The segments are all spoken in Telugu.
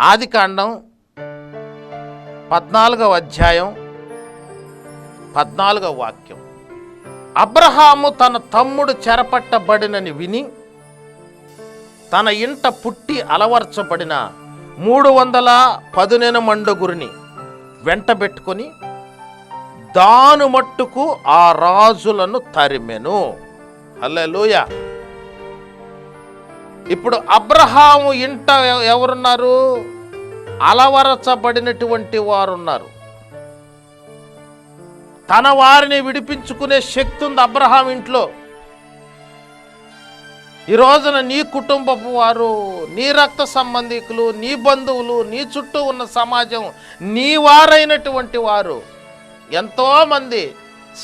ఆదికాండం 14వ అధ్యాయం 14వ వాక్యం. అబ్రహాము తన తమ్ముడు చెరపట్టబడినని విని తన ఇంట పుట్టి అలవర్చబడిన 310 మండుగురిని వెంటబెట్టుకొని దాను మట్టుకు ఆ రాజులను తరిమెను. హల్లెలూయా. ఇప్పుడు అబ్రహాము ఇంట ఎవరున్నారు? అలవరచబడినటువంటి వారున్నారు. తన వారిని విడిపించుకునే శక్తి ఉంది అబ్రహాం ఇంట్లో. ఈ రోజున నీ కుటుంబపు వారు, నీ రక్త సంబంధికులు, నీ బంధువులు, నీ చుట్టూ ఉన్న సమాజం, నీ వారైనటువంటి వారు ఎంతోమంది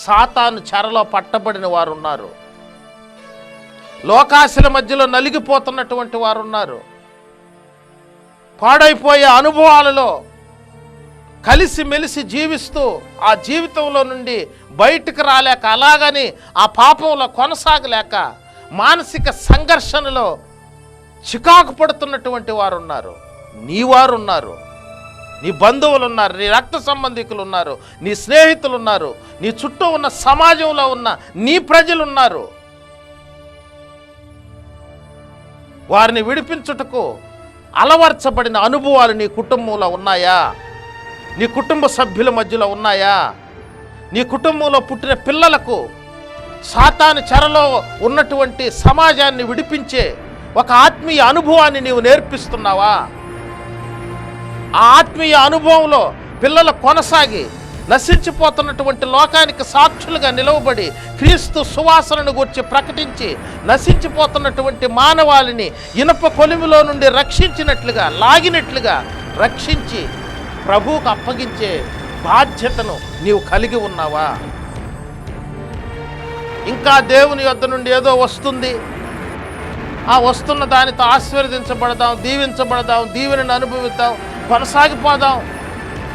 సాతాను చెరలో పట్టబడిన వారు ఉన్నారు. లోకాశల మధ్యలో నలిగిపోతున్నటువంటి వారు ఉన్నారు. పాడైపోయే అనుభవాలలో కలిసిమెలిసి జీవిస్తూ ఆ జీవితంలో నుండి బయటకు రాలేక, అలాగని ఆ పాపంలో కొనసాగలేక మానసిక సంఘర్షణలో చికాకు పడుతున్నటువంటి వారు ఉన్నారు. నీ వారు ఉన్నారు, నీ బంధువులు ఉన్నారు, నీ రక్త సంబంధికులు ఉన్నారు, నీ స్నేహితులు ఉన్నారు, నీ చుట్టూ ఉన్న సమాజంలో ఉన్న నీ ప్రజలు ఉన్నారు. వారిని విడిపించుటకు అలవర్చబడిన అనుభవాలు నీ కుటుంబంలో ఉన్నాయా? నీ కుటుంబ సభ్యుల మధ్యలో ఉన్నాయా? నీ కుటుంబంలో పుట్టిన పిల్లలకు సాతాను చెరలో ఉన్నటువంటి సమాజాన్ని విడిపించే ఒక ఆత్మీయ అనుభవాన్ని నీవు నేర్పిస్తున్నావా? ఆ ఆత్మీయ అనుభవంలో పిల్లలు కొనసాగి నశించిపోతున్నటువంటి లోకానికి సాక్షులుగా నిలవబడి క్రీస్తు సువాసనను గురించి ప్రకటించి నశించిపోతున్నటువంటి మానవాళిని ఇనుప కొలిమిలో నుండి రక్షించినట్లుగా, లాగినట్లుగా రక్షించి ప్రభువుకు అప్పగించే బాధ్యతను నీవు కలిగి ఉన్నావా? ఇంకా దేవుని యొద్ద నుండి ఏదో వస్తుంది, ఆ వస్తున్న దానితో ఆశీర్వదించబడదాం, దీవించబడదాం, దీవెనను అనుభవిద్దాం, కొనసాగిపోదాం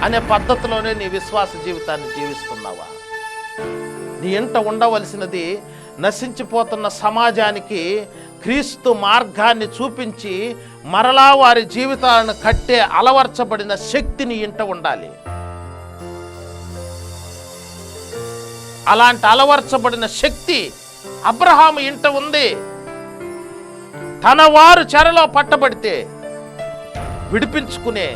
అనే పద్ధతిలోనే నీ విశ్వాస జీవితాన్ని జీవిస్తున్నావా? నీ ఇంట ఉండవలసినది నశించిపోతున్న సమాజానికి క్రీస్తు మార్గాన్ని చూపించి మరలా వారి జీవితాలను కట్టే అలవర్చబడిన శక్తి నీ ఇంట ఉండాలి. అలాంటి అలవర్చబడిన శక్తి అబ్రహాము ఇంట ఉంది. తన వారు చెరలో పట్టబడితే విడిపించుకునే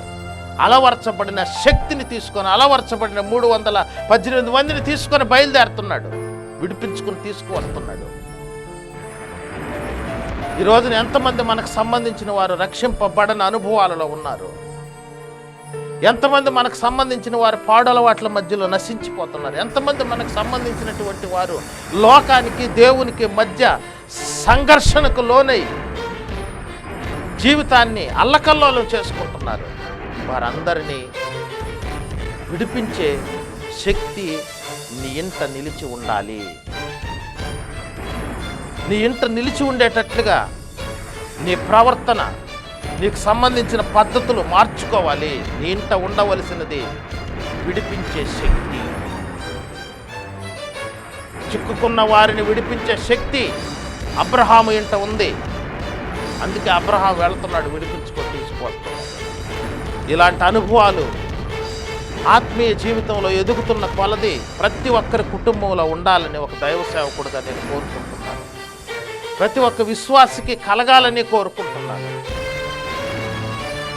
అలవర్చబడిన శక్తిని తీసుకొని, అలవర్చబడిన 318 మందిని తీసుకొని బయలుదేరుతున్నాడు, విడిపించుకుని తీసుకువస్తున్నాడు. ఈ రోజున ఎంతమంది మనకు సంబంధించిన వారు రక్షింపబడని అనుభవాలలో ఉన్నారు? ఎంతమంది మనకు సంబంధించిన వారు పాడలవాట్ల మధ్యలో నశించిపోతున్నారు? ఎంతమంది మనకు సంబంధించినటువంటి వారు లోకానికి దేవునికి మధ్య సంఘర్షణకు లోనై జీవితాన్ని అల్లకల్లోలం చేసుకుంటున్నారు? వారందరినీ విడిపించే శక్తి నీ ఇంట నిలిచి ఉండాలి. నీ ఇంట నిలిచి ఉండేటట్లుగా నీ ప్రవర్తన, నీకు సంబంధించిన పద్ధతులు మార్చుకోవాలి. నీ ఇంట ఉండవలసినది విడిపించే శక్తి, చిక్కుకున్న వారిని విడిపించే శక్తి అబ్రహాము ఇంట ఉంది. అందుకే అబ్రహాం వెళుతున్నాడు, విడిపించుకొని తీసుకువస్తున్నాడు. ఇలాంటి అనుభవాలు ఆత్మీయ జీవితంలో ఎదుగుతున్న కొలది ప్రతి ఒక్కరి కుటుంబంలో ఉండాలని ఒక దైవ సేవకుడుగా నేను కోరుకుంటున్నాను. ప్రతి ఒక్క విశ్వాసికి కలగాలని కోరుకుంటున్నాను.